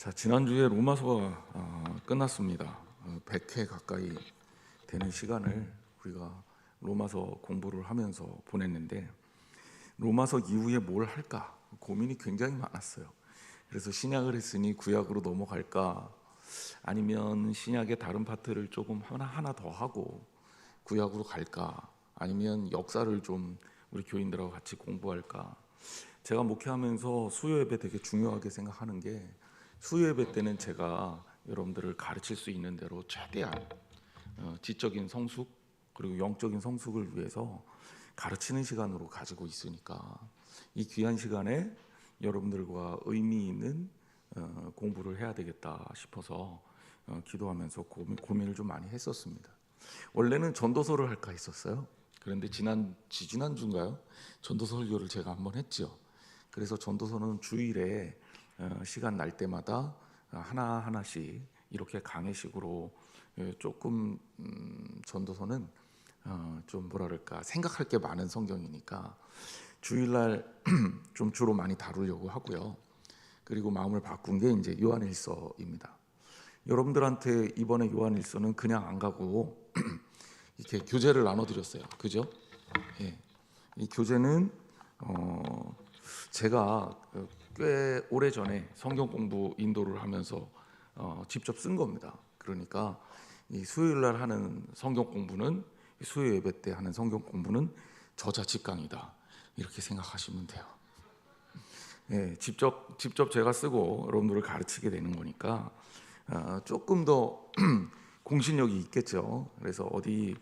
자, 지난주에 로마서가 끝났습니다. 100회 가까이 되는 시간을 우리가 로마서 공부를 하면서 보냈는데, 로마서 이후에 뭘 할까 고민이 굉장히 많았어요. 그래서 신약을 했으니 구약으로 넘어갈까, 아니면 신약의 다른 파트를 조금 하나 더 하고 구약으로 갈까, 아니면 역사를 좀 우리 교인들하고 같이 공부할까. 제가 목회하면서 수요 예배 되게 중요하게 생각하는 게, 수요 예배 때는 제가 여러분들을 가르칠 수 있는 대로 최대한 지적인 성숙 그리고 영적인 성숙을 위해서 가르치는 시간으로 가지고 있으니까, 이 귀한 시간에 여러분들과 의미 있는 공부를 해야 되겠다 싶어서 기도하면서 고민을 좀 많이 했었습니다. 원래는 전도서를 할까 했었어요. 그런데 지난주인가요? 전도서 설교를 제가 한번 했죠. 그래서 전도서는 주일에 시간 날 때마다 하나씩 이렇게 강의식으로 조금 전도서는 좀 뭐랄까 생각할 게 많은 성경이니까 주일날 좀 주로 많이 다루려고 하고요. 그리고 마음을 바꾼 게 이제 요한일서입니다. 여러분들한테 이번에 요한일서는 그냥 안 가고 이렇게 교재를 나눠드렸어요. 그죠? 예. 이 교재는 제가 꽤 오래 전에 성경 공부 인도를 하면서 직접 쓴 겁니다. 그러니까 이 수요일 날 하는 성경 공부는, 수요 예배 때 하는 성경 공부는 저자 직강이다, 이렇게 생각하시면 돼요. 예, 직접 제가 쓰고 여러분들을 가르치게 되는 거니까 조금 더 공신력이 있겠죠. 그래서 어디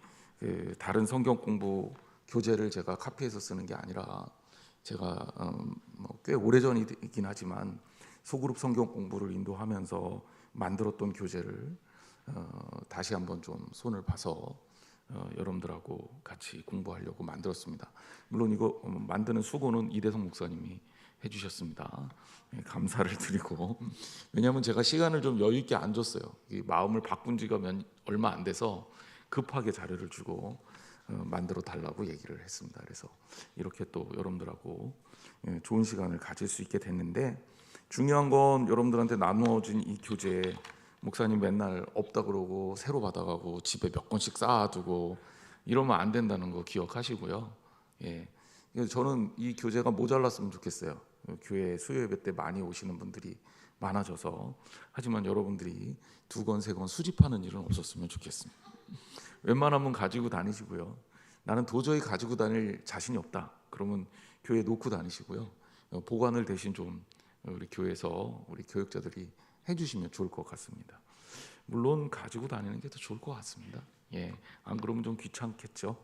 다른 성경 공부 교재를 제가 카피해서 쓰는 게 아니라, 제가 꽤 오래전이긴 하지만 소그룹 성경 공부를 인도하면서 만들었던 교재를 다시 한번 좀 손을 봐서 여러분들하고 같이 공부하려고 만들었습니다. 물론 이거 만드는 수고는 이대성 목사님이 해주셨습니다. 감사를 드리고, 왜냐하면 제가 시간을 좀 여유 있게 안 줬어요. 마음을 바꾼 지가 얼마 안 돼서 급하게 자료를 주고 만들어 달라고 얘기를 했습니다. 그래서 이렇게 또 여러분들하고 좋은 시간을 가질 수 있게 됐는데, 중요한 건 여러분들한테 나누어진 이 교재, 목사님 맨날 없다 그러고 새로 받아가고 집에 몇 권씩 쌓아두고 이러면 안 된다는 거 기억하시고요. 예, 저는 이 교재가 모자랐으면 좋겠어요. 교회 수요 예배 때 많이 오시는 분들이 많아져서. 하지만 여러분들이 2권, 3권 수집하는 일은 없었으면 좋겠습니다. 웬만하면 가지고 다니시고요. 나는 도저히 가지고 다닐 자신이 없다, 그러면 교회에 놓고 다니시고요. 보관을 대신 좀 우리 교회에서 우리 교육자들이 해주시면 좋을 것 같습니다. 물론 가지고 다니는 게 더 좋을 것 같습니다. 예, 안 그러면 좀 귀찮겠죠.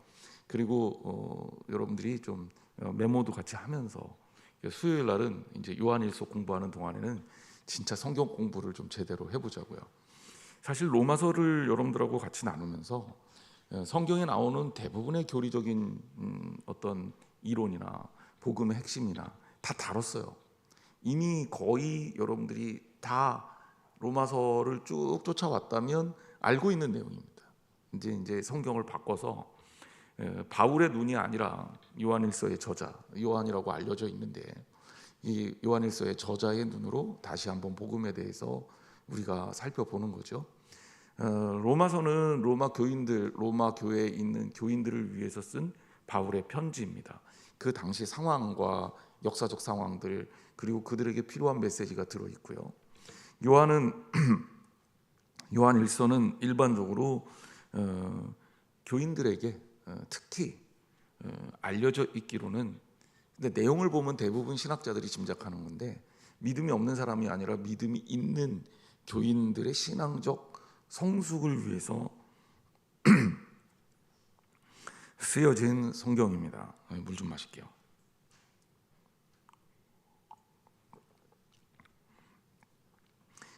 그리고 여러분들이 좀 메모도 같이 하면서, 수요일 날은 이제 요한일서 공부하는 동안에는 진짜 성경 공부를 좀 제대로 해보자고요. 사실 로마서를 여러분들하고 같이 나누면서 성경에 나오는 대부분의 교리적인 어떤 이론이나 복음의 핵심이나 다 다뤘어요. 이미 거의 여러분들이 다 로마서를 쭉 쫓아왔다면 알고 있는 내용입니다. 이제 성경을 바꿔서 바울의 눈이 아니라 요한일서의 저자, 요한이라고 알려져 있는데, 이 요한일서의 저자의 눈으로 다시 한번 복음에 대해서 우리가 살펴보는 거죠. 로마서는 로마 교회에 있는 교인들을 위해서 쓴 바울의 편지입니다. 그 당시 상황과 역사적 상황들, 그리고 그들에게 필요한 메시지가 들어있고요. 요한일서는 일반적으로 교인들에게 특히 알려져 있기로는, 근데 내용을 보면 대부분 신학자들이 짐작하는 건데, 믿음이 없는 사람이 아니라 믿음이 있는 교인들의 신앙적 성숙을 위해서 쓰여진 성경입니다. 물 좀 마실게요.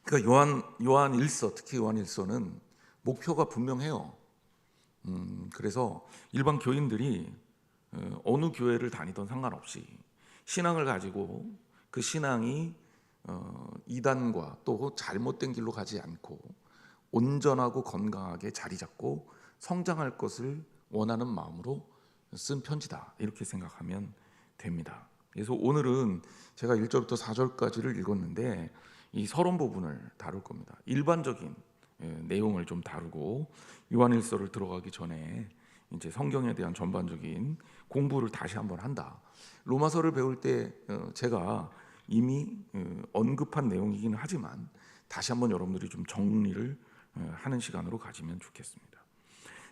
그러니까 요한일서, 특히 요한일서는 목표가 분명해요. 그래서 일반 교인들이 어느 교회를 다니던 상관없이 신앙을 가지고 그 신앙이 이단과 또 잘못된 길로 가지 않고 온전하고 건강하게 자리 잡고 성장할 것을 원하는 마음으로 쓴 편지다, 이렇게 생각하면 됩니다. 그래서 오늘은 제가 1절부터 4절까지를 읽었는데, 이 서론 부분을 다룰 겁니다. 일반적인 내용을 좀 다루고 요한일서를 들어가기 전에 이제 성경에 대한 전반적인 공부를 다시 한번 한다. 로마서를 배울 때 제가 이미 언급한 내용이긴 하지만 다시 한번 여러분들이 좀 정리를 하는 시간으로 가지면 좋겠습니다.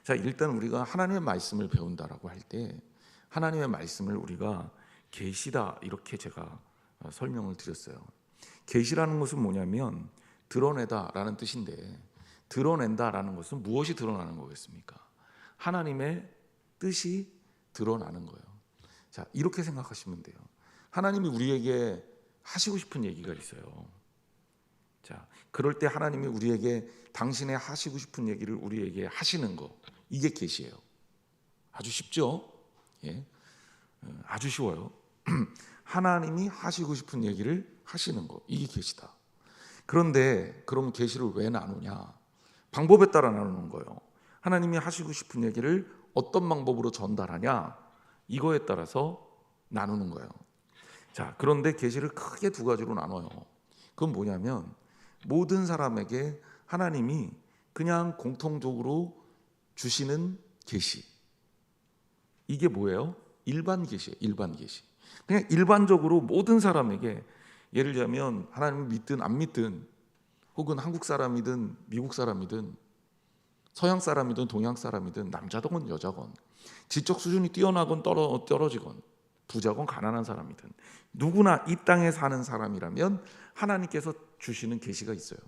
자, 일단 우리가 하나님의 말씀을 배운다라고 할 때 하나님의 말씀을 우리가 계시다 이렇게 제가 설명을 드렸어요. 계시라는 것은 뭐냐면 드러내다라는 뜻인데, 드러낸다라는 것은 무엇이 드러나는 거겠습니까? 하나님의 뜻이 드러나는 거예요. 자, 이렇게 생각하시면 돼요. 하나님이 우리에게 하시고 싶은 얘기가 있어요. 자, 그럴 때 하나님이 우리에게 당신의 하시고 싶은 얘기를 우리에게 하시는 거, 이게 계시예요. 아주 쉽죠? 예, 아주 쉬워요. 하나님이 하시고 싶은 얘기를 하시는 거, 이게 계시다. 그런데 그럼 계시를 왜 나누냐? 방법에 따라 나누는 거예요. 하나님이 하시고 싶은 얘기를 어떤 방법으로 전달하냐, 이거에 따라서 나누는 거예요. 자, 그런데 계시를 크게 두 가지로 나눠요. 그건 뭐냐면 모든 사람에게 하나님이 그냥 공통적으로 주시는 계시, 이게 뭐예요? 일반 계시예요. 일반 계시. 그냥 일반적으로 모든 사람에게, 예를 들자면 하나님을 믿든 안 믿든, 혹은 한국 사람이든 미국 사람이든 서양 사람이든 동양 사람이든 남자건 여자건, 지적 수준이 뛰어나건 떨어지건, 부자건 가난한 사람이든 누구나 이 땅에 사는 사람이라면 하나님께서 주시는 계시가 있어요.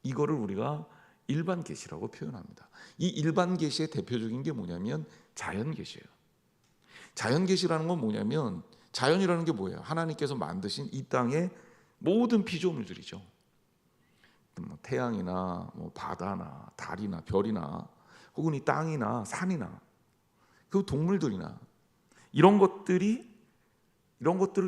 이거를 우리가 일반 계시라고 표현합니다. 이 일반 계시의 대표적인 게 뭐냐면 자연 계시예요. 자연 계시라는 건 뭐냐면, 자연이라는 게 뭐예요? 하나님께서 만드신 이 땅의 모든 피조물들이죠. 태양이나 바다나 달이나 별이나 혹은 이 땅이나 산이나 그 동물들이나 이런 것들을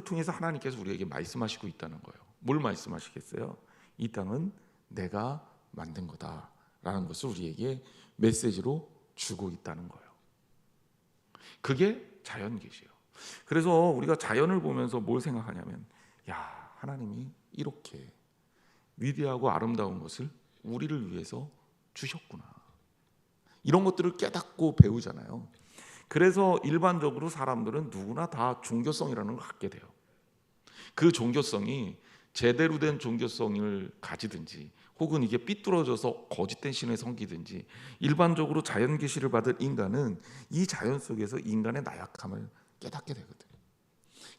통해서 하나님께서 우리에게 말씀하시고 있다는 거예요. 뭘 말씀하시겠어요? 이 땅은 내가 만든 거다라는 것을 우리에게 메시지로 주고 있다는 거예요. 그게 자연 계시예요. 그래서 우리가 자연을 보면서 뭘 생각하냐면, 야, 하나님이 이렇게 위대하고 아름다운 것을 우리를 위해서 주셨구나. 이런 것들을 깨닫고 배우잖아요. 그래서 일반적으로 사람들은 누구나 다 종교성이라는 걸 갖게 돼요. 그 종교성이 제대로 된 종교성을 가지든지 혹은 이게 삐뚤어져서 거짓된 신을 섬기든지, 일반적으로 자연 계시를 받을 인간은 이 자연 속에서 인간의 나약함을 깨닫게 되거든요.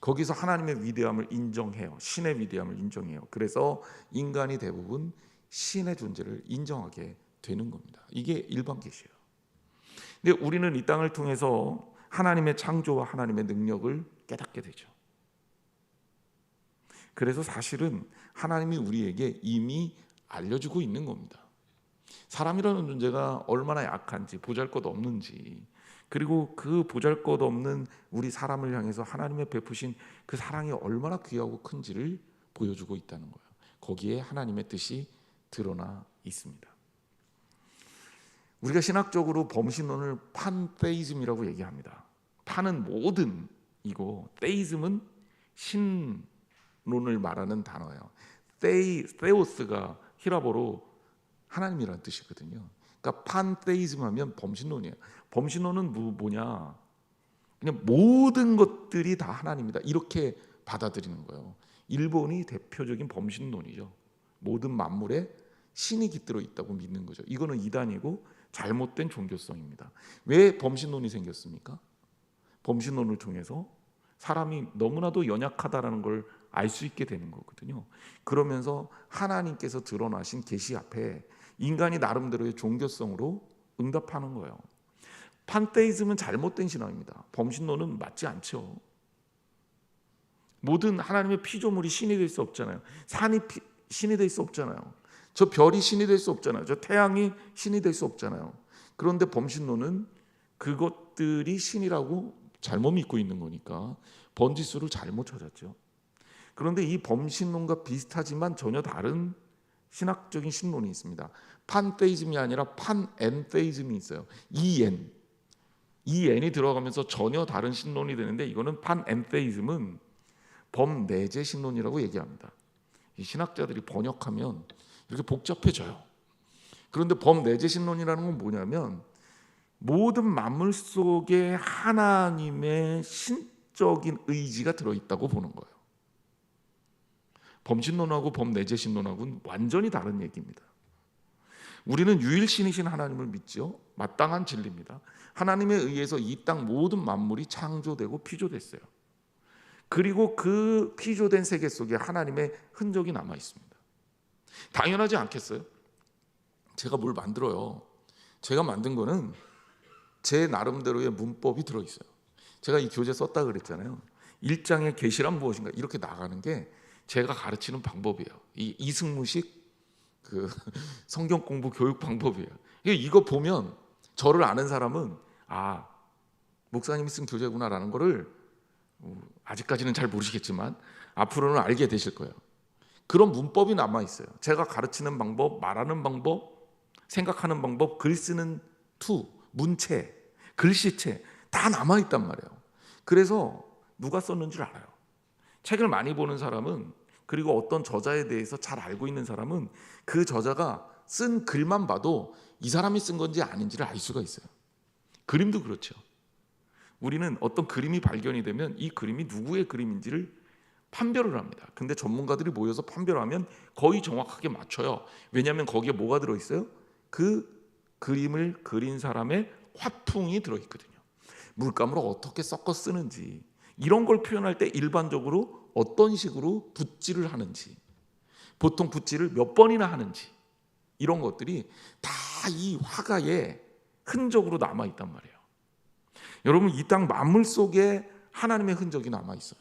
거기서 하나님의 위대함을 인정해요. 신의 위대함을 인정해요. 그래서 인간이 대부분 신의 존재를 인정하게 되는 겁니다. 이게 일반 계시예요. 근데 우리는 이 땅을 통해서 하나님의 창조와 하나님의 능력을 깨닫게 되죠. 그래서 사실은 하나님이 우리에게 이미 알려주고 있는 겁니다. 사람이라는 존재가 얼마나 약한지, 보잘것없는지, 그리고 그 보잘것없는 우리 사람을 향해서 하나님의 베푸신 그 사랑이 얼마나 귀하고 큰지를 보여주고 있다는 거예요. 거기에 하나님의 뜻이 드러나 있습니다. 우리가 신학적으로 범신론을 판테이즘이라고 얘기합니다. 판은 모든 이고, 테이즘은 신론을 말하는 단어예요. 테오스가 히라보로 하나님이라는 뜻이거든요. 그러니까 판테이즘 하면 범신론이에요. 범신론은 뭐냐? 그냥 모든 것들이 다 하나님이다, 이렇게 받아들이는 거예요. 일본이 대표적인 범신론이죠. 모든 만물에 신이 깃들어 있다고 믿는 거죠. 이거는 이단이고 잘못된 종교성입니다. 왜 범신론이 생겼습니까? 범신론을 통해서 사람이 너무나도 연약하다라는 걸 알 수 있게 되는 거거든요. 그러면서 하나님께서 드러나신 계시 앞에 인간이 나름대로의 종교성으로 응답하는 거예요. 판테이즘은 잘못된 신앙입니다. 범신론은 맞지 않죠. 모든 하나님의 피조물이 신이 될 수 없잖아요. 산이 신이 될 수 없잖아요. 저 별이 신이 될 수 없잖아요. 저 태양이 신이 될 수 없잖아요. 그런데 범신론은 그것들이 신이라고 잘못 믿고 있는 거니까 번지수를 잘못 찾았죠. 그런데 이 범신론과 비슷하지만 전혀 다른 신학적인 신론이 있습니다. 판테이즘이 아니라 판엔테이즘이 있어요. N이 들어가면서 전혀 다른 신론이 되는데, 이거는 판엔테이즘은 범내재 신론이라고 얘기합니다. 이 신학자들이 번역하면 이렇게 복잡해져요. 그런데 범내재신론이라는 건 뭐냐면 모든 만물 속에 하나님의 신적인 의지가 들어있다고 보는 거예요. 범신론하고 범내재신론하고는 완전히 다른 얘기입니다. 우리는 유일신이신 하나님을 믿죠. 마땅한 진리입니다. 하나님에 의해서 이 땅 모든 만물이 창조되고 피조됐어요. 그리고 그 피조된 세계 속에 하나님의 흔적이 남아 있습니다. 당연하지 않겠어요? 제가 뭘 만들어요. 제가 만든 거는 제 나름대로의 문법이 들어있어요. 제가 이 교재 썼다 그랬잖아요. 1장의 계시란 무엇인가 이렇게 나가는 게 제가 가르치는 방법이에요. 이 이승무식 그 성경 공부 교육 방법이에요. 이거 보면 저를 아는 사람은 아, 목사님이 쓴 교재구나라는 거를 아직까지는 잘 모르시겠지만 앞으로는 알게 되실 거예요. 그런 문법이 남아 있어요. 제가 가르치는 방법, 말하는 방법, 생각하는 방법, 글 쓰는 투, 문체, 글씨체 다 남아 있단 말이에요. 그래서 누가 썼는지를 알아요. 책을 많이 보는 사람은, 그리고 어떤 저자에 대해서 잘 알고 있는 사람은 그 저자가 쓴 글만 봐도 이 사람이 쓴 건지 아닌지를 알 수가 있어요. 그림도 그렇죠. 우리는 어떤 그림이 발견이 되면 이 그림이 누구의 그림인지를 판별을 합니다. 근데 전문가들이 모여서 판별하면 거의 정확하게 맞춰요. 왜냐하면 거기에 뭐가 들어있어요? 그 그림을 그린 사람의 화풍이 들어있거든요. 물감을 어떻게 섞어 쓰는지, 이런 걸 표현할 때 일반적으로 어떤 식으로 붓질을 하는지, 보통 붓질을 몇 번이나 하는지, 이런 것들이 다 이 화가의 흔적으로 남아 있단 말이에요. 여러분, 이 땅 만물 속에 하나님의 흔적이 남아 있어요.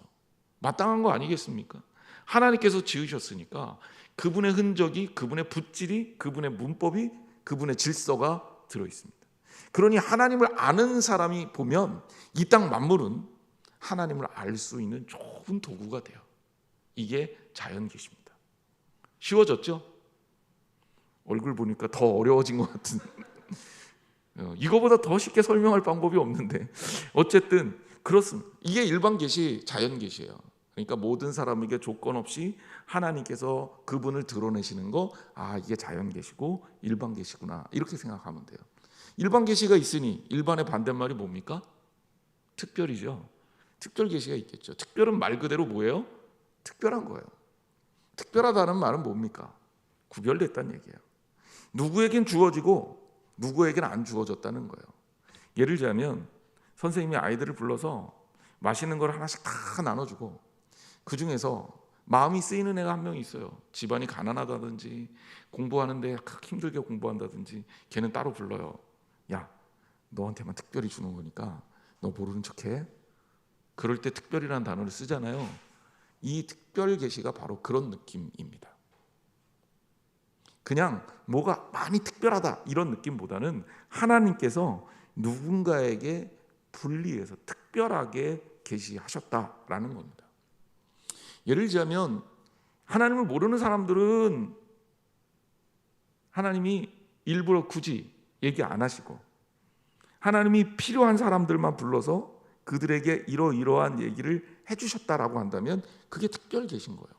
마땅한 거 아니겠습니까? 하나님께서 지으셨으니까 그분의 흔적이, 그분의 붓질이, 그분의 문법이, 그분의 질서가 들어 있습니다. 그러니 하나님을 아는 사람이 보면 이 땅 만물은 하나님을 알 수 있는 좋은 도구가 돼요. 이게 자연 계시입니다. 쉬워졌죠? 얼굴 보니까 더 어려워진 것 같은 이거보다 더 쉽게 설명할 방법이 없는데 어쨌든 그렇습니다. 이게 일반 계시, 자연 계시예요. 그러니까 모든 사람에게 조건 없이 하나님께서 그분을 드러내시는 거, 아, 이게 자연 계시고 일반 계시구나, 이렇게 생각하면 돼요. 일반 계시가 있으니 일반의 반대말이 뭡니까? 특별이죠. 특별 계시가 있겠죠. 특별은 말 그대로 뭐예요? 특별한 거예요. 특별하다는 말은 뭡니까? 구별됐다는 얘기예요. 누구에겐 주어지고 누구에게는 안 주어졌다는 거예요. 예를 들자면 선생님이 아이들을 불러서 맛있는 걸 하나씩 다 나눠주고 그 중에서 마음이 쓰이는 애가 한 명 있어요. 집안이 가난하다든지 공부하는데 힘들게 공부한다든지 걔는 따로 불러요. 야, 너한테만 특별히 주는 거니까 너 모르는 척해. 그럴 때 특별이라는 단어를 쓰잖아요. 이 특별 계시가 바로 그런 느낌입니다. 그냥 뭐가 많이 특별하다 이런 느낌보다는 하나님께서 누군가에게 분리해서 특별하게 계시하셨다라는 겁니다. 예를 들자면 하나님을 모르는 사람들은 하나님이 일부러 굳이 얘기 안 하시고 하나님이 필요한 사람들만 불러서 그들에게 이러이러한 얘기를 해주셨다라고 한다면 그게 특별 계신 거예요.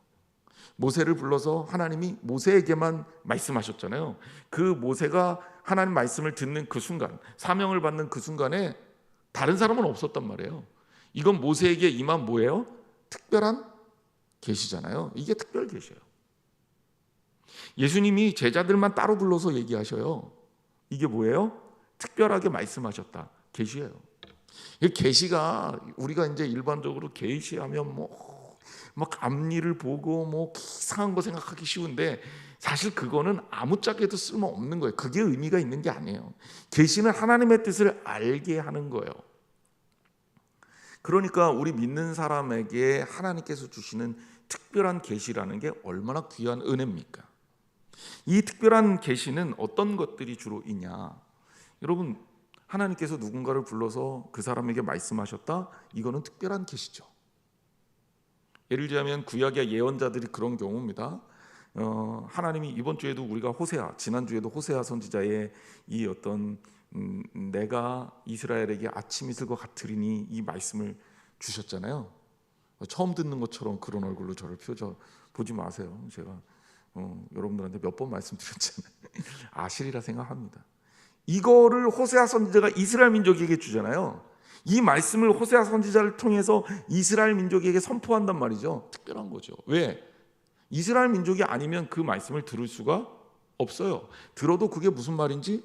모세를 불러서 하나님이 모세에게만 말씀하셨잖아요. 그 모세가 하나님 말씀을 듣는 그 순간, 사명을 받는 그 순간에 다른 사람은 없었단 말이에요. 이건 모세에게 임한 뭐예요? 특별한 계시잖아요. 이게 특별 계시예요. 예수님이 제자들만 따로 불러서 얘기하셔요. 이게 뭐예요? 특별하게 말씀하셨다. 계시예요. 이 계시가 우리가 이제 일반적으로 계시하면 막 앞니를 보고 이상한 거 생각하기 쉬운데 사실 그거는 아무짝에도 쓸모 없는 거예요. 그게 의미가 있는 게 아니에요. 계시는 하나님의 뜻을 알게 하는 거예요. 그러니까 우리 믿는 사람에게 하나님께서 주시는 특별한 계시라는 게 얼마나 귀한 은혜입니까? 이 특별한 계시는 어떤 것들이 주로 있냐? 여러분, 하나님께서 누군가를 불러서 그 사람에게 말씀하셨다? 이거는 특별한 계시죠. 예를 들자면 구약의 예언자들이 그런 경우입니다. 하나님이 이번 주에도 우리가 호세아, 지난주에도 호세아 선지자의 이 어떤 내가 이스라엘에게 아침 이슬과 같으리니 이 말씀을 주셨잖아요. 처음 듣는 것처럼 그런 얼굴로 저를 보지 마세요. 제가 여러분들한테 몇 번 말씀드렸잖아요. 아시리라 생각합니다. 이거를 호세아 선지자가 이스라엘 민족에게 주잖아요. 이 말씀을 호세아 선지자를 통해서 이스라엘 민족에게 선포한단 말이죠. 특별한 거죠. 왜? 이스라엘 민족이 아니면 그 말씀을 들을 수가 없어요. 들어도 그게 무슨 말인지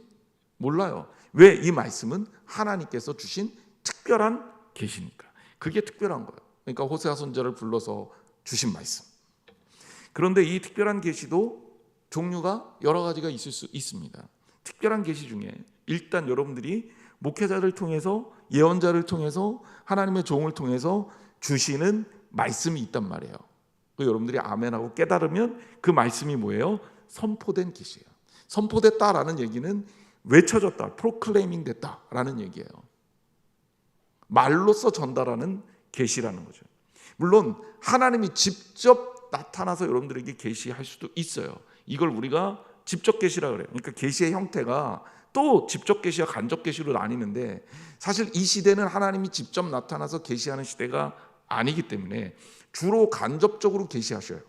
몰라요. 왜? 이 말씀은 하나님께서 주신 특별한 계시니까. 그게 특별한 거예요. 그러니까 호세아 선지자를 불러서 주신 말씀. 그런데 이 특별한 계시도 종류가 여러 가지가 있을 수 있습니다. 특별한 계시 중에 일단 여러분들이 목회자를 통해서, 예언자를 통해서, 하나님의 종을 통해서 주시는 말씀이 있단 말이에요. 여러분들이 아멘하고 깨달으면 그 말씀이 뭐예요? 선포된 계시예요. 선포됐다라는 얘기는 외쳐졌다, 프로클레이밍 됐다라는 얘기예요. 말로써 전달하는 계시라는 거죠. 물론 하나님이 직접 나타나서 여러분들에게 계시할 수도 있어요. 이걸 우리가 직접 계시라 그래요. 그러니까 계시의 형태가 또 직접 계시와 간접 계시로 나뉘는데, 사실 이 시대는 하나님이 직접 나타나서 계시하는 시대가 아니기 때문에 주로 간접적으로 계시하셔요.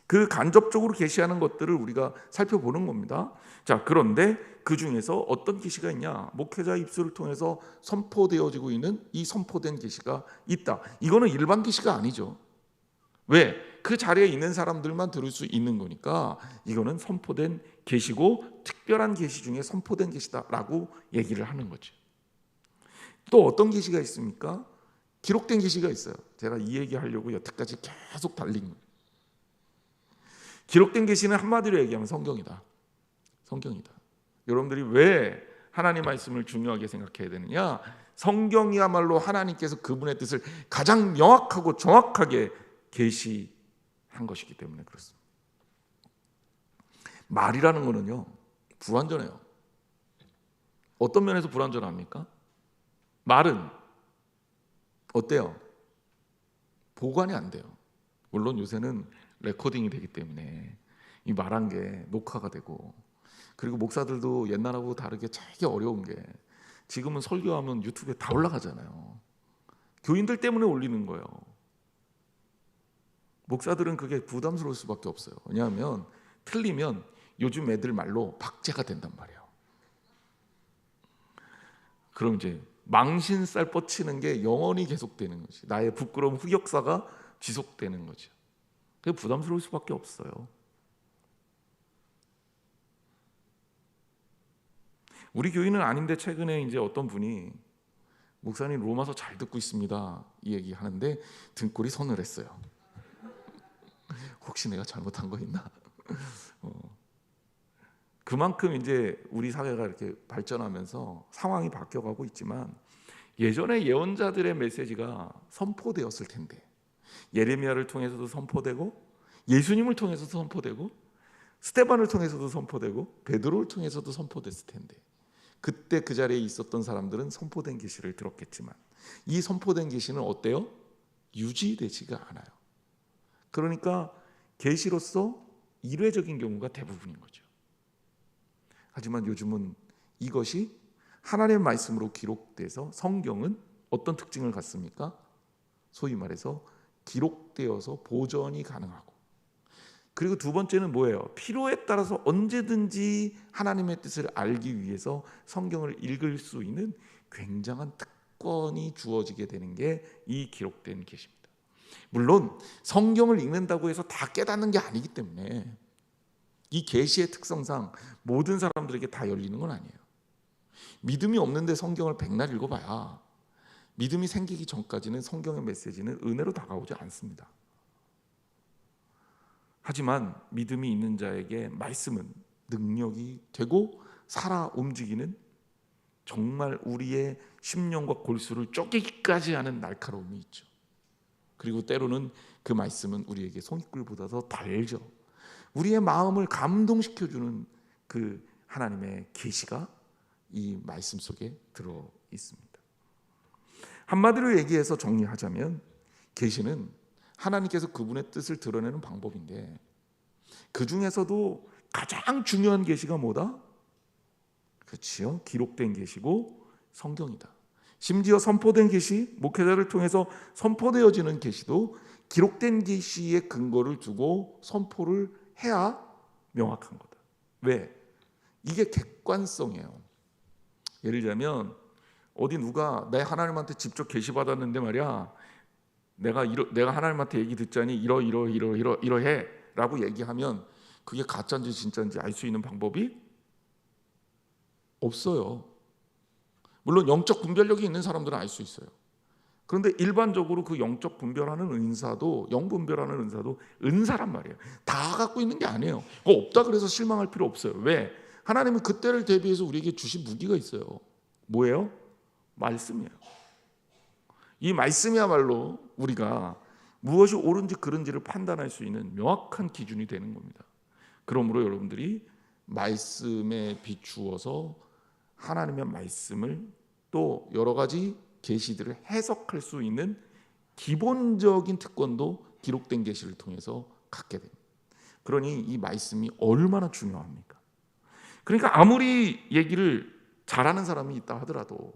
그 간접적으로 계시하는 것들을 우리가 살펴보는 겁니다. 자, 그런데 그 중에서 어떤 계시가 있냐? 목회자 입술을 통해서 선포되어지고 있는 이 선포된 계시가 있다. 이거는 일반 계시가 아니죠. 왜? 그 자리에 있는 사람들만 들을 수 있는 거니까 이거는 선포된 계시고 특별한 계시 중에 선포된 계시다라고 얘기를 하는 거죠. 또 어떤 계시가 있습니까? 기록된 계시가 있어요. 제가 이 얘기하려고 여태까지 계속 달린 거예요. 기록된 계시는 한마디로 얘기하면 성경이다. 성경이다. 여러분들이 왜 하나님 말씀을 중요하게 생각해야 되느냐? 성경이야말로 하나님께서 그분의 뜻을 가장 명확하고 정확하게 계시한 것이기 때문에 그렇습니다. 말이라는 거는요, 불완전해요. 어떤 면에서 불완전합니까? 말은 어때요? 보관이 안 돼요. 물론 요새는 레코딩이 되기 때문에 이 말한 게 녹화가 되고, 그리고 목사들도 옛날하고 다르게 되게 어려운 게 지금은 설교하면 유튜브에 다 올라가잖아요. 교인들 때문에 올리는 거예요. 목사들은 그게 부담스러울 수밖에 없어요. 왜냐하면 틀리면 요즘 애들 말로 박제가 된단 말이에요. 그럼 이제 망신살 뻗치는 게 영원히 계속되는 거지. 나의 부끄러운 흑역사가 지속되는 거죠. 그게 부담스러울 수밖에 없어요. 우리 교인은 아닌데 최근에 이제 어떤 분이 목사님 로마서 잘 듣고 있습니다 이 얘기 하는데 등골이 서늘했어요. 혹시 내가 잘못한 거 있나? 그만큼 이제 우리 사회가 이렇게 발전하면서 상황이 바뀌어가고 있지만, 예전에 예언자들의 메시지가 선포되었을 텐데, 예레미야를 통해서도 선포되고, 예수님을 통해서도 선포되고, 스데반을 통해서도 선포되고, 베드로를 통해서도 선포됐을 텐데, 그때 그 자리에 있었던 사람들은 선포된 계시를 들었겠지만, 이 선포된 계시는 어때요? 유지되지가 않아요. 그러니까 계시로서 일회적인 경우가 대부분인 거죠. 하지만 요즘은 이것이 하나님의 말씀으로 기록돼서, 성경은 어떤 특징을 갖습니까? 소위 말해서 기록되어서 보존이 가능하고, 그리고 두 번째는 뭐예요? 필요에 따라서 언제든지 하나님의 뜻을 알기 위해서 성경을 읽을 수 있는 굉장한 특권이 주어지게 되는 게 이 기록된 계시입니다. 물론 성경을 읽는다고 해서 다 깨닫는 게 아니기 때문에 이 계시의 특성상 모든 사람들에게 다 열리는 건 아니에요. 믿음이 없는데 성경을 백날 읽어봐야 믿음이 생기기 전까지는 성경의 메시지는 은혜로 다가오지 않습니다. 하지만 믿음이 있는 자에게 말씀은 능력이 되고 살아 움직이는, 정말 우리의 심령과 골수를 쪼개기까지 하는 날카로움이 있죠. 그리고 때로는 그 말씀은 우리에게 손길보다 더 달죠. 우리의 마음을 감동시켜주는 그 하나님의 계시가 이 말씀 속에 들어 있습니다. 한마디로 얘기해서 정리하자면, 계시는 하나님께서 그분의 뜻을 드러내는 방법인데, 그 중에서도 가장 중요한 계시가 뭐다? 그렇지요. 기록된 계시고 성경이다. 심지어 선포된 계시, 목회자를 통해서 선포되어지는 계시도 기록된 계시의 근거를 두고 선포를 해야 명확한 거다. 왜? 이게 객관성이에요. 예를 들자면 어디 누가 내 하나님한테 직접 계시 받았는데 말이야, 내가 하나님한테 얘기 듣자니 이러해라고 얘기하면 그게 가짜인지 진짜인지 알 수 있는 방법이 없어요. 물론 영적 분별력이 있는 사람들은 알 수 있어요. 그런데 일반적으로 그 영적 분별하는 은사도, 영 분별하는 은사도 은사란 말이에요. 다 갖고 있는 게 아니에요. 그거 없다 그래서 실망할 필요 없어요. 왜? 하나님은 그때를 대비해서 우리에게 주신 무기가 있어요. 뭐예요? 말씀이에요. 이 말씀이야말로 우리가 무엇이 옳은지 그른지를 판단할 수 있는 명확한 기준이 되는 겁니다. 그러므로 여러분들이 말씀에 비추어서 하나님의 말씀을 또 여러 가지 계시들을 해석할 수 있는 기본적인 특권도 기록된 계시를 통해서 갖게 됩니다. 그러니 이 말씀이 얼마나 중요합니까? 그러니까 아무리 얘기를 잘하는 사람이 있다 하더라도,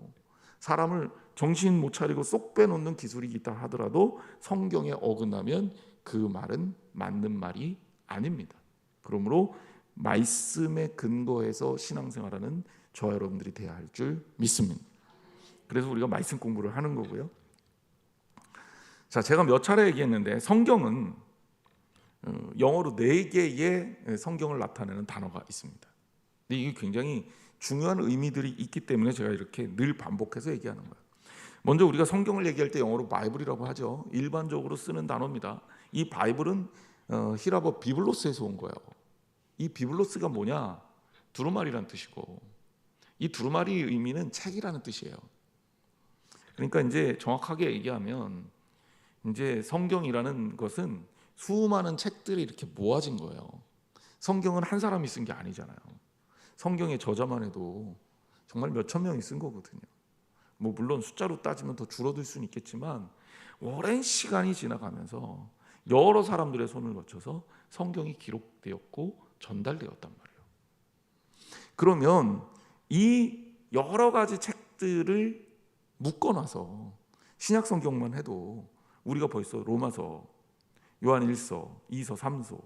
사람을 정신 못 차리고 쏙 빼놓는 기술이 있다 하더라도 성경에 어긋나면 그 말은 맞는 말이 아닙니다. 그러므로 말씀에 근거해서 신앙생활하는 저와 여러분들이 돼야 할 줄 믿습니다. 그래서 우리가 말씀 공부를 하는 거고요. 자, 제가 몇 차례 얘기했는데 성경은 영어로 4개의 성경을 나타내는 단어가 있습니다. 근데 이게 굉장히 중요한 의미들이 있기 때문에 제가 이렇게 늘 반복해서 얘기하는 거예요. 먼저 우리가 성경을 얘기할 때 영어로 바이블이라고 하죠. 일반적으로 쓰는 단어입니다. 이 바이블은 히라버 비블로스에서 온 거예요. 이 비블로스가 뭐냐? 두루마리란 뜻이고, 이 두루마리의 의미는 책이라는 뜻이에요. 그러니까 이제 정확하게 얘기하면 이제 성경이라는 것은 수많은 책들이 이렇게 모아진 거예요. 성경은 한 사람이 쓴 게 아니잖아요. 성경의 저자만 해도 정말 몇천 명이 쓴 거거든요. 뭐 물론 숫자로 따지면 더 줄어들 수는 있겠지만 오랜 시간이 지나가면서 여러 사람들의 손을 거쳐서 성경이 기록되었고 전달되었단 말이에요. 그러면 이 여러 가지 책들을 묶어놔서 신약 성경만 해도 우리가 벌써 로마서, 요한 1서, 2서, 3서,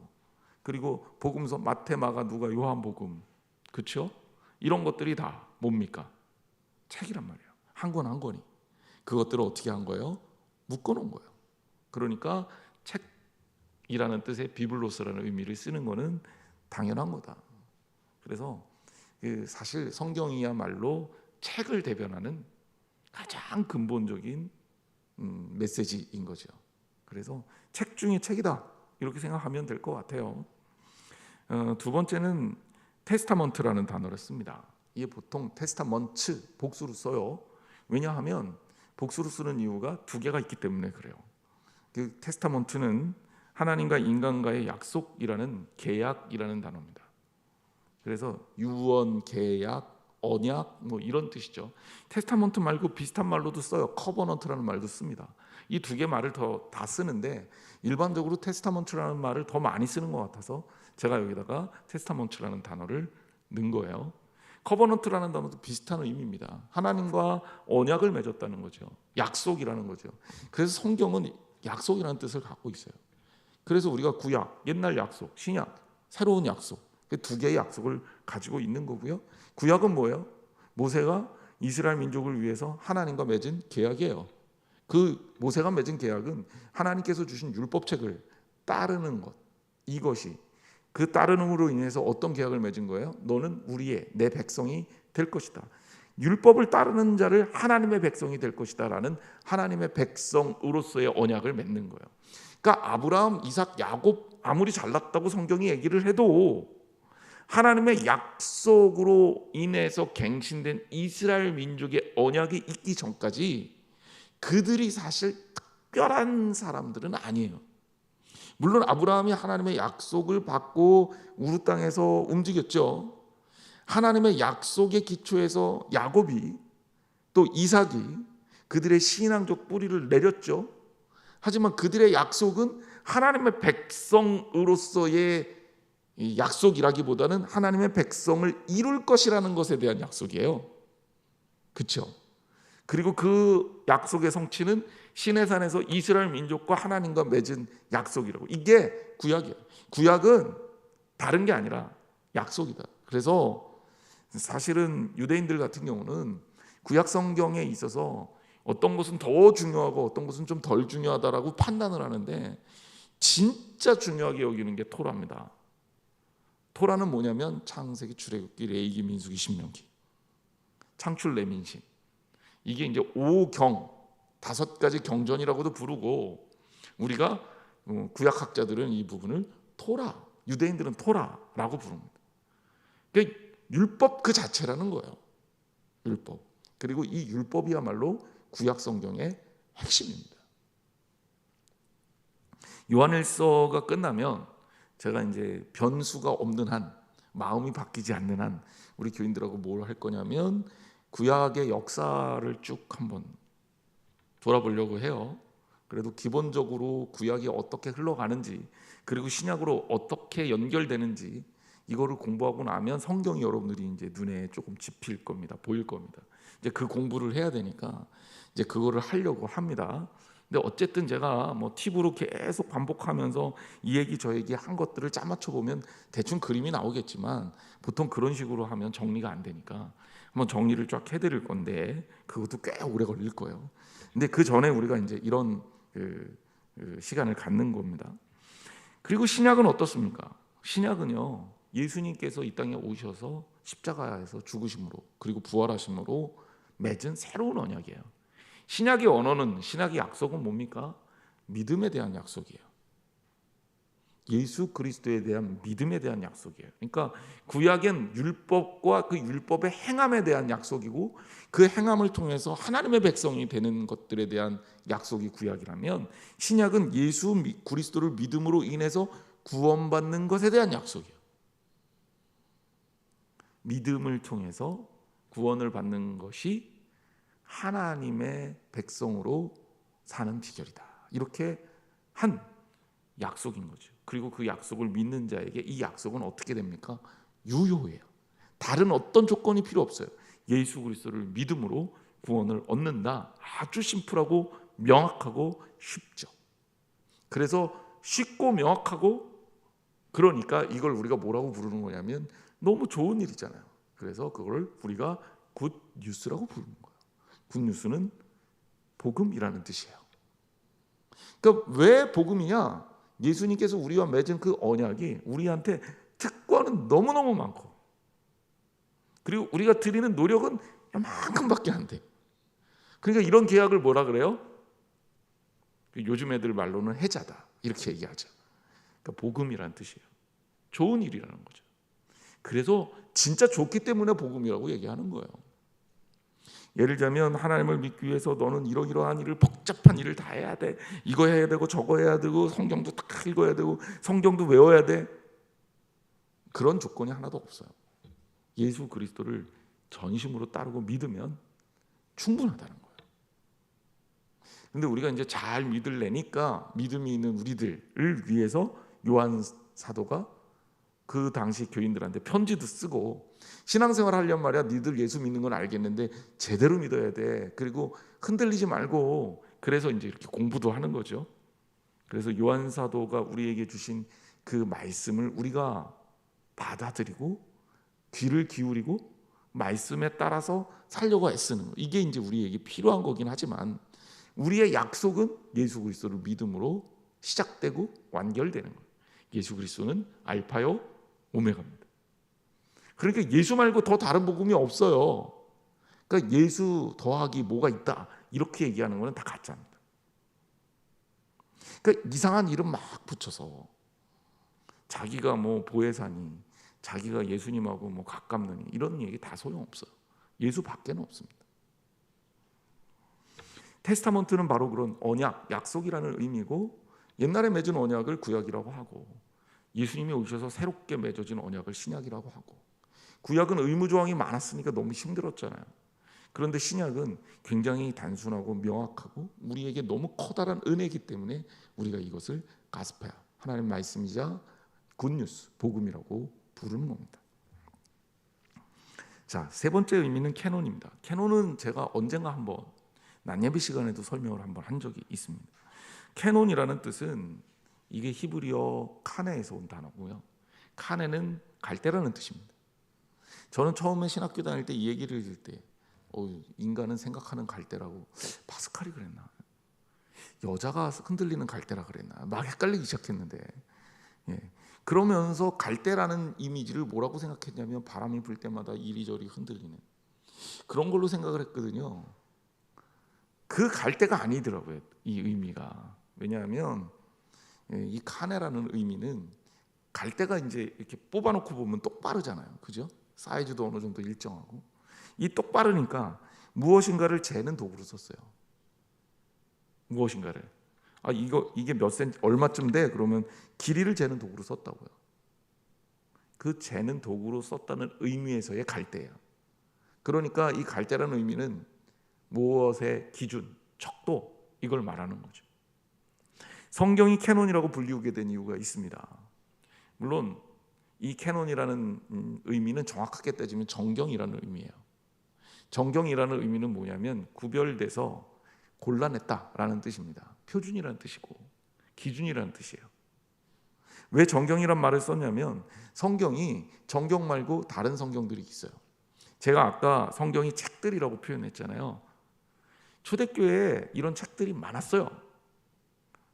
그리고 복음서 마태, 마가, 누가, 요한복음, 그렇죠? 이런 것들이 다 뭡니까? 책이란 말이에요. 한 권 한 권이. 그것들을 어떻게 한 거예요? 묶어놓은 거예요. 그러니까 책이라는 뜻의 비블로스라는 의미를 쓰는 거는 당연한 거다. 그래서 사실 성경이야말로 책을 대변하는 가장 근본적인 메시지인 거죠. 그래서 책 중에 책이다 이렇게 생각하면 될 것 같아요. 두 번째는 테스타먼트라는 단어를 씁니다. 이게 보통 테스타먼츠 복수로 써요. 왜냐하면 복수로 쓰는 이유가 두 개가 있기 때문에 그래요. 그 테스타먼트는 하나님과 인간과의 약속이라는 계약이라는 단어입니다. 그래서 유언, 계약, 언약 뭐 이런 뜻이죠. 테스타먼트 말고 비슷한 말로도 써요. 커버넌트라는 말도 씁니다. 이 두 개 말을 다 쓰는데 일반적으로 테스타먼트라는 말을 더 많이 쓰는 것 같아서 제가 여기다가 테스타먼트라는 단어를 넣은 거예요. 커버넌트라는 단어도 비슷한 의미입니다. 하나님과 언약을 맺었다는 거죠. 약속이라는 거죠. 그래서 성경은 약속이라는 뜻을 갖고 있어요. 그래서 우리가 구약, 옛날 약속, 신약, 새로운 약속, 두 개의 약속을 가지고 있는 거고요. 구약은 뭐예요? 모세가 이스라엘 민족을 위해서 하나님과 맺은 계약이에요. 그 모세가 맺은 계약은 하나님께서 주신 율법책을 따르는 것, 이것이 그 따르는으로 인해서 어떤 계약을 맺은 거예요? 너는 내 백성이 될 것이다. 율법을 따르는 자를 하나님의 백성이 될 것이다 라는 하나님의 백성으로서의 언약을 맺는 거예요. 그러니까 아브라함, 이삭, 야곱 아무리 잘났다고 성경이 얘기를 해도 하나님의 약속으로 인해서 갱신된 이스라엘 민족의 언약이 있기 전까지 그들이 사실 특별한 사람들은 아니에요. 물론 아브라함이 하나님의 약속을 받고 우르 땅에서 움직였죠. 하나님의 약속의 기초에서 야곱이 또 이삭이 그들의 신앙적 뿌리를 내렸죠. 하지만 그들의 약속은 하나님의 백성으로서의 약속이라기보다는 하나님의 백성을 이룰 것이라는 것에 대한 약속이에요. 그렇죠? 그리고 그 약속의 성취는 시내산에서 이스라엘 민족과 하나님과 맺은 약속이라고. 이게 구약이에요. 구약은 다른 게 아니라 약속이다. 그래서 사실은 유대인들 같은 경우는 구약 성경에 있어서 어떤 것은 더 중요하고 어떤 것은 좀 덜 중요하다라고 판단을 하는데, 진짜 중요하게 여기는 게 토라입니다. 토라는 뭐냐면 창세기, 출애굽기, 레위기, 민수기, 신명기, 창출, 레민신, 이게 이제 5경, 5가지 경전이라고도 부르고, 우리가 구약학자들은 이 부분을 토라, 유대인들은 토라라고 부릅니다. 그러니까 율법 그 자체라는 거예요. 율법. 그리고 이 율법이야말로 구약 성경의 핵심입니다. 요한일서가 끝나면 제가 이제 변수가 없는 한, 마음이 바뀌지 않는 한 우리 교인들하고 뭘 할 거냐면 구약의 역사를 쭉 한번 돌아보려고 해요. 그래도 기본적으로 구약이 어떻게 흘러가는지, 그리고 신약으로 어떻게 연결되는지, 이거를 공부하고 나면 성경이 여러분들이 이제 눈에 조금 집힐 겁니다. 보일 겁니다. 이제 그 공부를 해야 되니까 이제 그거를 하려고 합니다. 근데 어쨌든 제가 뭐 팁으로 계속 반복하면서 이 얘기 저 얘기 한 것들을 짜맞춰 보면 대충 그림이 나오겠지만, 보통 그런 식으로 하면 정리가 안 되니까 한번 정리를 쫙 해드릴 건데 그것도 꽤 오래 걸릴 거예요. 근데 그 전에 우리가 이제 이런 시간을 갖는 겁니다. 그리고 신약은 어떻습니까? 신약은요, 예수님께서 이 땅에 오셔서 십자가에서 죽으심으로 그리고 부활하심으로 맺은 새로운 언약이에요. 신약의 언어는, 신약의 약속은 뭡니까? 믿음에 대한 약속이에요. 예수 그리스도에 대한 믿음에 대한 약속이에요. 그러니까 구약은 율법과 그 율법의 행함에 대한 약속이고, 그 행함을 통해서 하나님의 백성이 되는 것들에 대한 약속이 구약이라면, 신약은 예수 그리스도를 믿음으로 인해서 구원받는 것에 대한 약속이에요. 믿음을 통해서 구원을 받는 것이 하나님의 백성으로 사는 비결이다. 이렇게 한 약속인 거죠. 그리고 그 약속을 믿는 자에게 이 약속은 어떻게 됩니까? 유효해요. 다른 어떤 조건이 필요 없어요. 예수 그리스도를 믿음으로 구원을 얻는다. 아주 심플하고 명확하고 쉽죠. 그래서 쉽고 명확하고, 그러니까 이걸 우리가 뭐라고 부르는 거냐면 너무 좋은 일이잖아요. 그래서 그걸 우리가 굿 뉴스라고 부르는 거예요. 굿 뉴스는 복음이라는 뜻이에요. 그러니까 왜 복음이냐? 예수님께서 우리와 맺은 그 언약이 우리한테 특권은 너무너무 많고, 그리고 우리가 드리는 노력은 이만큼밖에 안 돼. 그러니까 이런 계약을 뭐라 그래요? 요즘 애들 말로는 해자다, 이렇게 얘기하죠. 그러니까 복음이라는 뜻이에요. 좋은 일이라는 거죠. 그래서 진짜 좋기 때문에 복음이라고 얘기하는 거예요. 예를 들자면 하나님을 믿기 위해서 너는 이러이러한 일을, 복잡한 일을 다 해야 돼. 이거 해야 되고 저거 해야 되고 성경도 다 읽어야 되고 성경도 외워야 돼. 그런 조건이 하나도 없어요. 예수 그리스도를 전심으로 따르고 믿으면 충분하다는 거예요. 근데 우리가 이제 잘 믿으려니까 믿음이 있는 우리들을 위해서 요한 사도가 그 당시 교인들한테 편지도 쓰고, 신앙생활 하려면 말이야, 니들 예수 믿는 건 알겠는데 제대로 믿어야 돼. 그리고 흔들리지 말고. 그래서 이제 이렇게 공부도 하는 거죠. 그래서 요한 사도가 우리에게 주신 그 말씀을 우리가 받아들이고 귀를 기울이고 말씀에 따라서 살려고 애쓰는 거. 이게 이제 우리에게 필요한 거긴 하지만, 우리의 약속은 예수 그리스도를 믿음으로 시작되고 완결되는 거예요. 예수 그리스도는 알파요 오메가입니다. 그러니까 예수 말고 더 다른 복음이 없어요. 그러니까 예수 더하기 뭐가 있다, 이렇게 얘기하는 거는 다 가짜입니다. 그러니까 이상한 이름 막 붙여서 자기가 뭐 보혜사니, 자기가 예수님하고 뭐 가깝느니, 이런 얘기 다 소용없어요. 예수 밖에는 없습니다. 테스타먼트는 바로 그런 언약, 약속이라는 의미고, 옛날에 맺은 언약을 구약이라고 하고, 예수님이 오셔서 새롭게 맺어진 언약을 신약이라고 하고, 구약은 의무조항이 많았으니까 너무 힘들었잖아요. 그런데 신약은 굉장히 단순하고 명확하고 우리에게 너무 커다란 은혜이기 때문에 우리가 이것을 가스페아, 하나님의 말씀이자 굿뉴스, 복음이라고 부르는 겁니다. 자, 세 번째 의미는 캐논입니다. 캐논은 제가 언젠가 한번 낮 예배 시간에도 설명을 한번 한 적이 있습니다. 캐논이라는 뜻은 이게 히브리어 카네에서 온 단어고요. 카네는 갈대라는 뜻입니다. 저는 처음에 신학교 다닐 때 이 얘기를 들을 때 인간은 생각하는 갈대라고, 파스칼이 그랬나, 여자가 흔들리는 갈대라 그랬나, 막 헷갈리기 시작했는데, 그러면서 갈대라는 이미지를 뭐라고 생각했냐면 바람이 불 때마다 이리저리 흔들리는 그런 걸로 생각을 했거든요. 그 갈대가 아니더라고요, 이 의미가. 왜냐하면 이 카네라는 의미는, 갈대가 이제 이렇게 뽑아놓고 보면 똑바르잖아요, 그죠? 사이즈도 어느 정도 일정하고, 이 똑바르니까 무엇인가를 재는 도구로 썼어요. 무엇인가를, 이게 몇 센치, 얼마쯤 돼? 그러면 길이를 재는 도구로 썼다고요. 그 재는 도구로 썼다는 의미에서의 갈대예요. 그러니까 이 갈대라는 의미는 무엇의 기준, 척도, 이걸 말하는 거죠. 성경이 캐논이라고 불리우게 된 이유가 있습니다. 물론 이 캐논이라는 의미는 정확하게 따지면 정경이라는 의미예요. 정경이라는 의미는 뭐냐면 구별돼서 골라냈다라는 뜻입니다. 표준이라는 뜻이고 기준이라는 뜻이에요. 왜 정경이란 말을 썼냐면 성경이 정경 말고 다른 성경들이 있어요. 제가 아까 성경이 책들이라고 표현했잖아요. 초대교회에 이런 책들이 많았어요.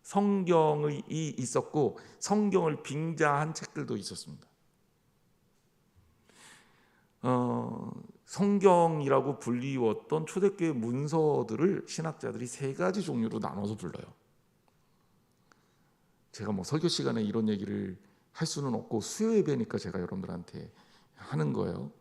성경이 있었고 성경을 빙자한 책들도 있었습니다. 성경이라고 불리웠던 초대교회 문서들을 신학자들이 세 가지 종류로 나눠서 불러요. 제가 설교 시간에 이런 얘기를 할 수는 없고 수요 예배니까 제가 여러분들한테 하는 거예요.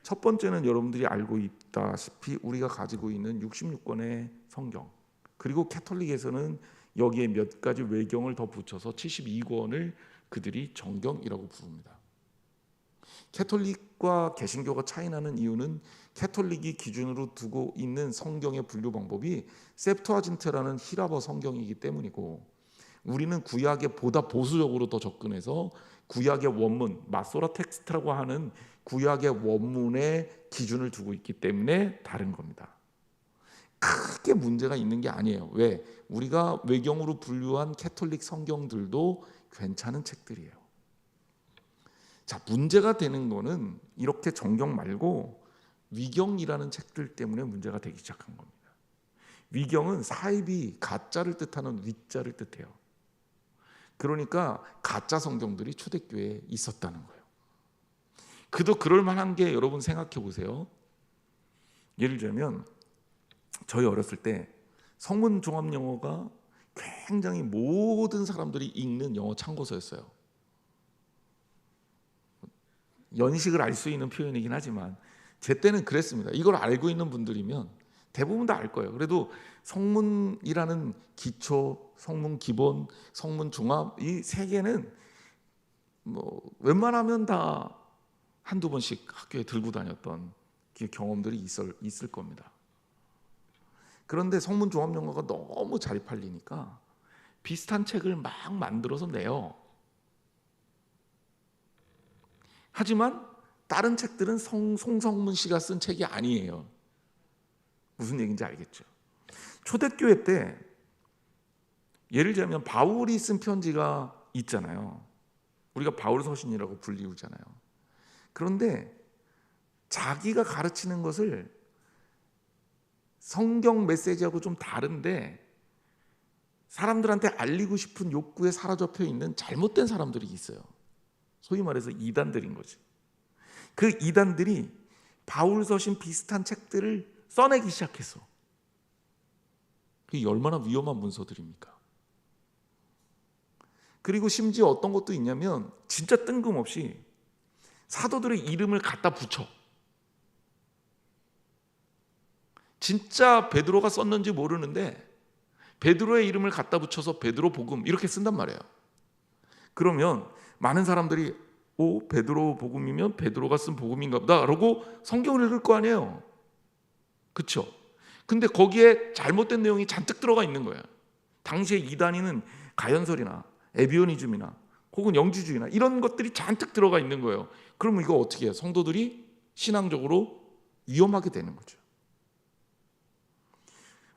첫 번째는 여러분들이 알고 있다시피 우리가 가지고 있는 66권의 성경, 그리고 캐톨릭에서는 여기에 몇 가지 외경을 더 붙여서 72권을 그들이 정경이라고 부릅니다. 캐톨릭과 개신교가 차이나는 이유는 캐톨릭이 기준으로 두고 있는 성경의 분류 방법이 셉투아진트라는 히라버 성경이기 때문이고, 우리는 구약에 보다 보수적으로 더 접근해서 구약의 원문, 마소라 텍스트라고 하는 구약의 원문의 기준을 두고 있기 때문에 다른 겁니다. 크게 문제가 있는 게 아니에요. 왜? 우리가 외경으로 분류한 캐톨릭 성경들도 괜찮은 책들이에요. 자, 문제가 되는 거는 이렇게 정경 말고 위경이라는 책들 때문에 문제가 되기 시작한 겁니다. 위경은 사입이 가짜를 뜻하는 위자를 뜻해요. 그러니까 가짜 성경들이 초대교회에 있었다는 거예요. 그도 그럴 만한 게, 여러분 생각해 보세요. 예를 들면 저희 어렸을 때 성문 종합 영어가 굉장히 모든 사람들이 읽는 영어 참고서였어요. 연식을 알 수 있는 표현이긴 하지만 제 때는 그랬습니다. 이걸 알고 있는 분들이면 대부분 다 알 거예요. 그래도 성문이라는 기초, 성문 기본, 성문 종합, 이 세 개는 웬만하면 다 한두 번씩 학교에 들고 다녔던 경험들이 있을 겁니다. 그런데 성문 종합 영어가 너무 잘 팔리니까 비슷한 책을 막 만들어서 내요. 하지만 다른 책들은 송성문 씨가 쓴 책이 아니에요. 무슨 얘기인지 알겠죠? 초대교회 때 예를 들면 바울이 쓴 편지가 있잖아요. 우리가 바울 서신이라고 불리우잖아요. 그런데 자기가 가르치는 것을 성경 메시지하고 좀 다른데 사람들한테 알리고 싶은 욕구에 사로잡혀 있는 잘못된 사람들이 있어요. 소위 말해서 이단들인 거지. 그 이단들이 바울 서신 비슷한 책들을 써내기 시작했어. 그게 얼마나 위험한 문서들입니까? 그리고 심지어 어떤 것도 있냐면 진짜 뜬금없이 사도들의 이름을 갖다 붙여. 진짜 베드로가 썼는지 모르는데 베드로의 이름을 갖다 붙여서 베드로 복음 이렇게 쓴단 말이에요. 그러면 많은 사람들이 베드로 복음이면 베드로가 쓴 복음인가 보다 라고 성경을 읽을 거 아니에요. 그렇죠? 근데 거기에 잘못된 내용이 잔뜩 들어가 있는 거예요. 당시에 이단인은 가연설이나 에비오니즘이나 혹은 영지주의나 이런 것들이 잔뜩 들어가 있는 거예요. 그러면 이거 어떻게 해요? 성도들이 신앙적으로 위험하게 되는 거죠.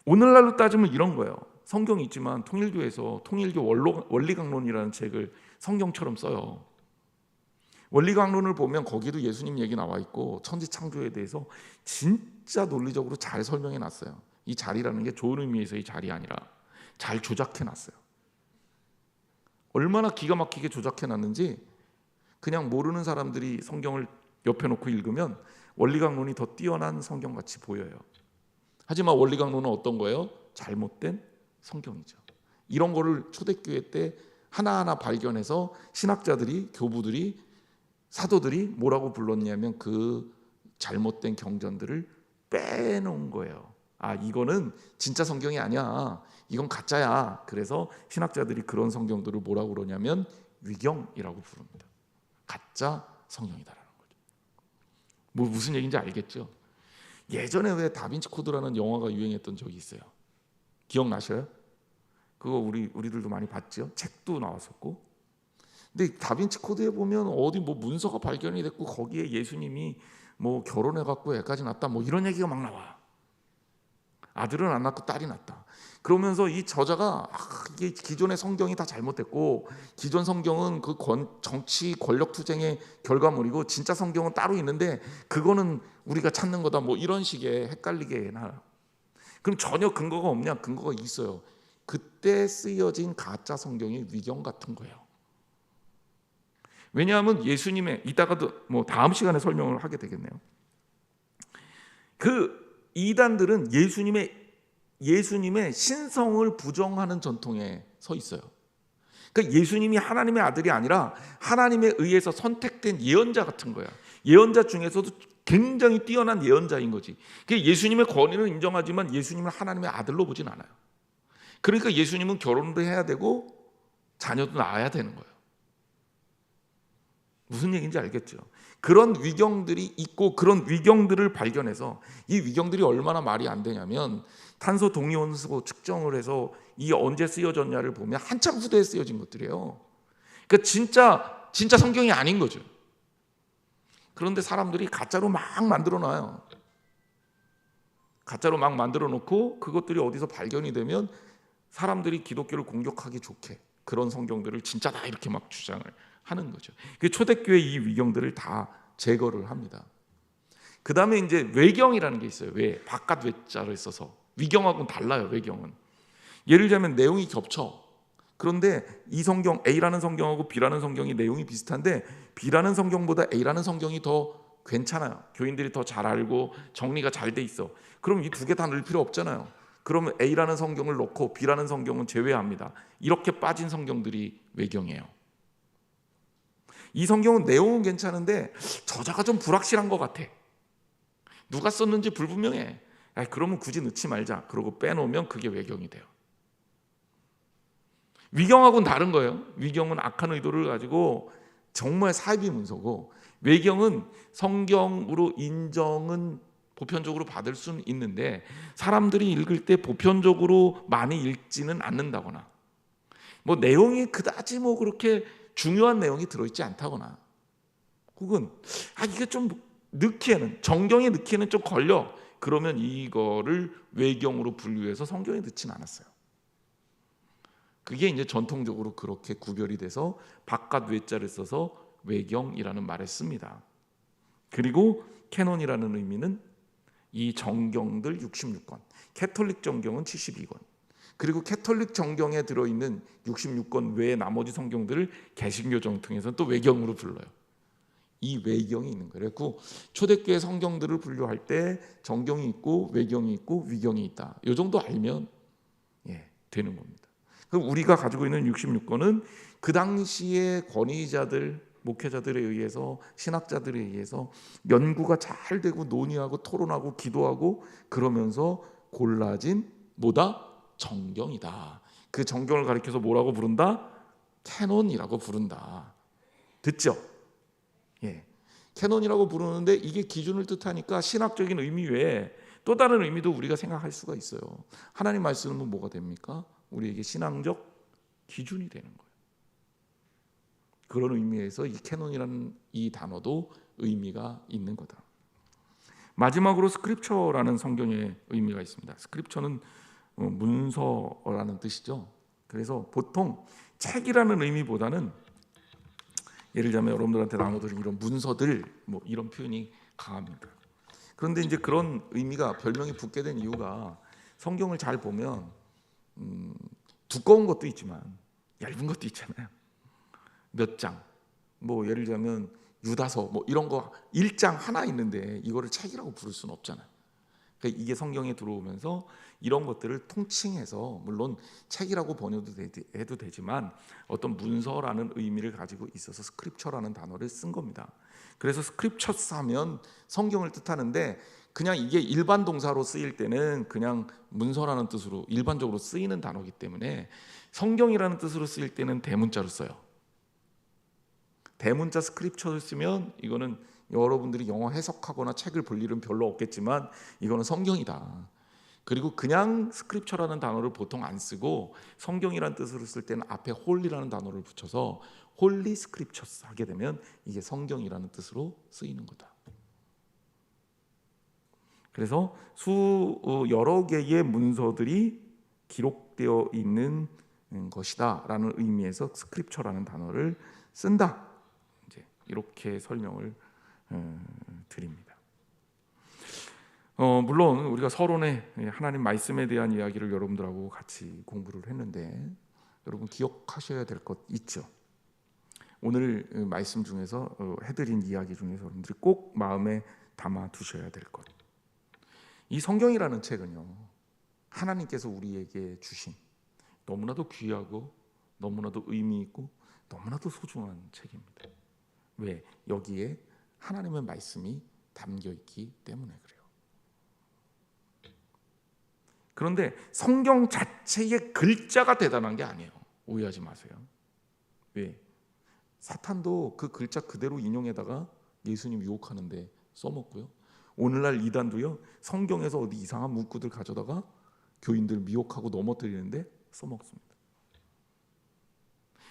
오늘날로 따지면 이런 거예요. 성경이 있지만 통일교에서 통일교 원리강론이라는 책을 성경처럼 써요. 원리강론을 보면 거기도 예수님 얘기 나와 있고 천지창조에 대해서 진짜 논리적으로 잘 설명해 놨어요. 이 자리라는 게 좋은 의미에서의 자리 아니라 잘 조작해 놨어요. 얼마나 기가 막히게 조작해 놨는지 그냥 모르는 사람들이 성경을 옆에 놓고 읽으면 원리강론이 더 뛰어난 성경같이 보여요. 하지만 원리강론은 어떤 거예요? 잘못된 성경이죠. 이런 거를 초대교회 때 하나하나 발견해서 신학자들이, 교부들이, 사도들이 뭐라고 불렀냐면 그 잘못된 경전들을 빼놓은 거예요. 아, 이거는 진짜 성경이 아니야. 이건 가짜야. 그래서 신학자들이 그런 성경들을 뭐라고 그러냐면 위경이라고 부릅니다. 가짜 성경이다라는 거죠. 뭐 무슨 얘기인지 알겠죠? 예전에 왜 다빈치 코드라는 영화가 유행했던 적이 있어요. 기억나셔요? 그거 우리들도 많이 봤죠. 책도 나왔었고. 근데 다빈치 코드에 보면 어디 뭐 문서가 발견이 됐고 거기에 예수님이 뭐 결혼해 갖고 애까지 낳았다 뭐 이런 얘기가 막 나와. 아들은 안 낳고 딸이 낳았다. 그러면서 이 저자가 이게 기존의 성경이 다 잘못됐고 기존 성경은 그 정치 권력 투쟁의 결과물이고 진짜 성경은 따로 있는데 그거는 우리가 찾는 거다 뭐 이런 식의 헷갈리게 해놔요. 그럼 전혀 근거가 없냐? 근거가 있어요. 그때 쓰여진 가짜 성경이 위경 같은 거예요. 왜냐하면 예수님의 이따가도 뭐 다음 시간에 설명을 하게 되겠네요. 그 이단들은 예수님의 신성을 부정하는 전통에 서 있어요. 그러니까 예수님이 하나님의 아들이 아니라 하나님에 의해서 선택된 예언자 같은 거야. 예언자 중에서도 굉장히 뛰어난 예언자인 거지. 그러니까 예수님의 권위는 인정하지만 예수님을 하나님의 아들로 보진 않아요. 그러니까 예수님은 결혼도 해야 되고 자녀도 낳아야 되는 거예요. 무슨 얘기인지 알겠죠? 그런 위경들이 있고 그런 위경들을 발견해서 이 위경들이 얼마나 말이 안 되냐면 탄소 동위원소 측정을 해서 이 언제 쓰여졌냐를 보면 한참 후대에 쓰여진 것들이에요. 그러니까 진짜 성경이 아닌 거죠. 그런데 사람들이 가짜로 막 만들어 놔요. 가짜로 막 만들어 놓고 그것들이 어디서 발견이 되면 사람들이 기독교를 공격하기 좋게 그런 성경들을 진짜다 이렇게 막 주장을 하는 거죠. 그 초대교회 이 위경들을 다 제거를 합니다. 그 다음에 이제 외경이라는 게 있어요. 바깥 외자를 써서 위경하고는 달라요. 외경은 예를 들자면 내용이 겹쳐. 그런데 이 성경 A라는 성경하고 B라는 성경이 내용이 비슷한데 B라는 성경보다 A라는 성경이 더 괜찮아요. 교인들이 더 잘 알고 정리가 잘 돼 있어. 그럼 이 두 개 다 넣을 필요 없잖아요. 그러면 A라는 성경을 넣고 B라는 성경은 제외합니다. 이렇게 빠진 성경들이 외경이에요. 이 성경은 내용은 괜찮은데 저자가 좀 불확실한 것 같아. 누가 썼는지 불분명해. 그러면 굳이 넣지 말자. 그러고 빼놓으면 그게 외경이 돼요. 위경하고는 다른 거예요. 위경은 악한 의도를 가지고 정말 사이비 문서고 외경은 성경으로 인정은 보편적으로 받을 수는 있는데 사람들이 읽을 때 보편적으로 많이 읽지는 않는다거나 뭐 내용이 그다지 뭐 그렇게 중요한 내용이 들어있지 않다거나 혹은 이게 좀 넣기에는 정경에 넣기에는 좀 걸려. 그러면 이거를 외경으로 분류해서 성경에 넣지는 않았어요. 그게 이제 전통적으로 그렇게 구별이 돼서 바깥 외자를 써서 외경이라는 말을 씁니다. 그리고 캐논이라는 의미는 이 정경들 66권, 캐톨릭 정경은 72권, 그리고 캐톨릭 정경에 들어있는 66권 외의 나머지 성경들을 개신교 정통에서는 또 외경으로 불러요. 이 외경이 있는 거예요. 그래서 초대교회 성경들을 분류할 때 정경이 있고 외경이 있고 위경이 있다. 이 정도 알면 되는 겁니다. 그럼 우리가 가지고 있는 66권은 그 당시의 권위자들, 목회자들에 의해서 신학자들에 의해서 연구가 잘 되고 논의하고 토론하고 기도하고 그러면서 골라진 뭐다? 정경이다. 그 정경을 가리켜서 뭐라고 부른다? 캐논이라고 부른다. 듣죠? 캐논이라고 부르는데 이게 기준을 뜻하니까 신학적인 의미 외에 또 다른 의미도 우리가 생각할 수가 있어요. 하나님 말씀은 뭐가 됩니까? 우리에게 신앙적 기준이 되는 거예요. 그런 의미에서 이 캐논이라는 이 단어도 의미가 있는 거다. 마지막으로 스크립처라는 성경의 의미가 있습니다. 스크립처는 문서라는 뜻이죠. 그래서 보통 책이라는 의미보다는 예를 들면 여러분들한테 나눠드린 이런 문서들 뭐 이런 표현이 강합니다. 그런데 이제 그런 의미가 별명이 붙게 된 이유가 성경을 잘 보면 두꺼운 것도 있지만 얇은 것도 있잖아요. 몇 장, 뭐 예를 들면 유다서 뭐 이런 거 1장 하나 있는데 이거를 책이라고 부를 수는 없잖아요. 그러니까 이게 성경에 들어오면서 이런 것들을 통칭해서 물론 책이라고 번역해도 되지만 어떤 문서라는 의미를 가지고 있어서 스크립처라는 단어를 쓴 겁니다. 그래서 스크립처스 하면 성경을 뜻하는데 그냥 이게 일반 동사로 쓰일 때는 그냥 문서라는 뜻으로 일반적으로 쓰이는 단어이기 때문에 성경이라는 뜻으로 쓰일 때는 대문자로 써요. 대문자 스크립처를 쓰면 이거는 여러분들이 영어 해석하거나 책을 볼 일은 별로 없겠지만 이거는 성경이다. 그리고 그냥 스크립처라는 단어를 보통 안 쓰고 성경이라는 뜻으로 쓸 때는 앞에 홀리라는 단어를 붙여서 홀리 스크립처스 하게 되면 이게 성경이라는 뜻으로 쓰이는 거다. 그래서 여러 개의 문서들이 기록되어 있는 것이다라는 의미에서 스크립처라는 단어를 쓴다. 이제 이렇게 설명을 드립니다. 물론 우리가 서론에 하나님 말씀에 대한 이야기를 여러분들하고 같이 공부를 했는데 여러분 기억하셔야 될 것 있죠. 오늘 말씀 중에서 해드린 이야기 중에서 여러분들이 꼭 마음에 담아 두셔야 될 것. 이 성경이라는 책은요, 하나님께서 우리에게 주신 너무나도 귀하고 너무나도 의미 있고 너무나도 소중한 책입니다. 왜? 여기에 하나님의 말씀이 담겨 있기 때문에 그래요. 그런데 성경 자체의 글자가 대단한 게 아니에요. 오해하지 마세요. 왜? 사탄도 그 글자 그대로 인용해다가 예수님 유혹하는데 써먹고요. 오늘날 이단도요, 성경에서 어디 이상한 문구들 가져다가 교인들 미혹하고 넘어뜨리는데 써먹습니다.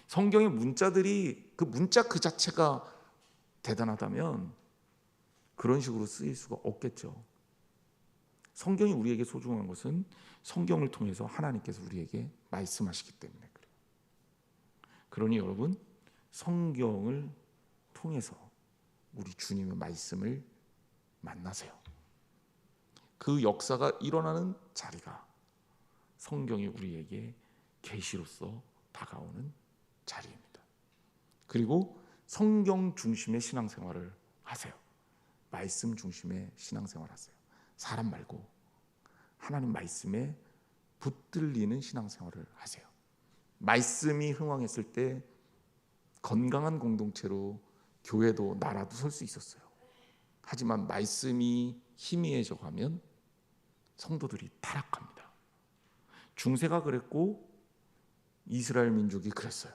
성경의 문자들이 그 문자 그 자체가 대단하다면 그런 식으로 쓰일 수가 없겠죠. 성경이 우리에게 소중한 것은 성경을 통해서 하나님께서 우리에게 말씀하시기 때문에 그래요. 그러니 여러분, 성경을 통해서 우리 주님의 말씀을 만나세요. 그 역사가 일어나는 자리가 성경이 우리에게 계시로서 다가오는 자리입니다. 그리고 성경 중심의 신앙생활을 하세요. 말씀 중심의 신앙생활 하세요. 사람 말고 하나님 말씀에 붙들리는 신앙생활을 하세요. 말씀이 흥왕했을 때 건강한 공동체로 교회도 나라도 설 수 있었어요. 하지만 말씀이 희미해져 가면 성도들이 타락합니다. 중세가 그랬고 이스라엘 민족이 그랬어요.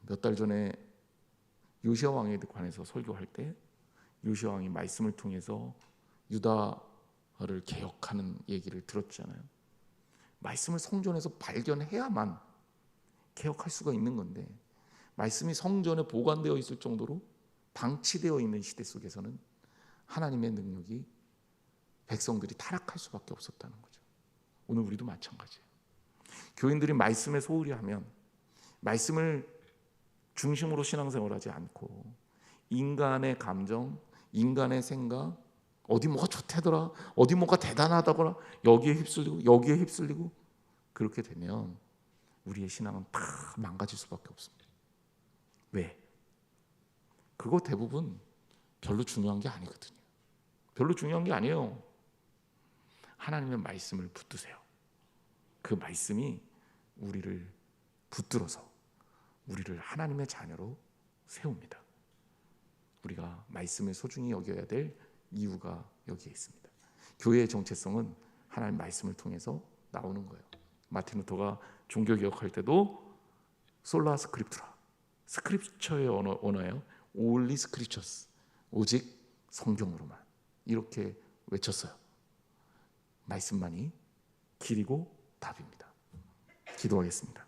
몇 달 전에 요시야 왕에 관해서 설교할 때 요시야 왕이 말씀을 통해서 유다를 개혁하는 얘기를 들었잖아요. 말씀을 성전에서 발견해야만 개혁할 수가 있는 건데 말씀이 성전에 보관되어 있을 정도로 방치되어 있는 시대 속에서는 하나님의 능력이 백성들이 타락할 수밖에 없었다는 거죠. 오늘 우리도 마찬가지예요. 교인들이 말씀에 소홀히 하면 말씀을 중심으로 신앙생활하지 않고 인간의 감정, 인간의 생각, 어디 뭐가 좋다더라, 어디 뭐가 대단하다거나 여기에 휩쓸리고 그렇게 되면 우리의 신앙은 다 망가질 수밖에 없습니다. 왜? 그거 대부분 별로 중요한 게 아니거든요. 별로 중요한 게 아니에요. 하나님의 말씀을 붙드세요. 그 말씀이 우리를 붙들어서 우리를 하나님의 자녀로 세웁니다. 우리가 말씀을 소중히 여겨야 될 이유가 여기에 있습니다. 교회의 정체성은 하나님 말씀을 통해서 나오는 거예요. 마틴 루터가 종교개혁할 때도 솔라 스크립투라, 스크립처의 언어예요. Only Scriptures, 오직 성경으로만, 이렇게 외쳤어요. 말씀만이 길이고 답입니다. 기도하겠습니다.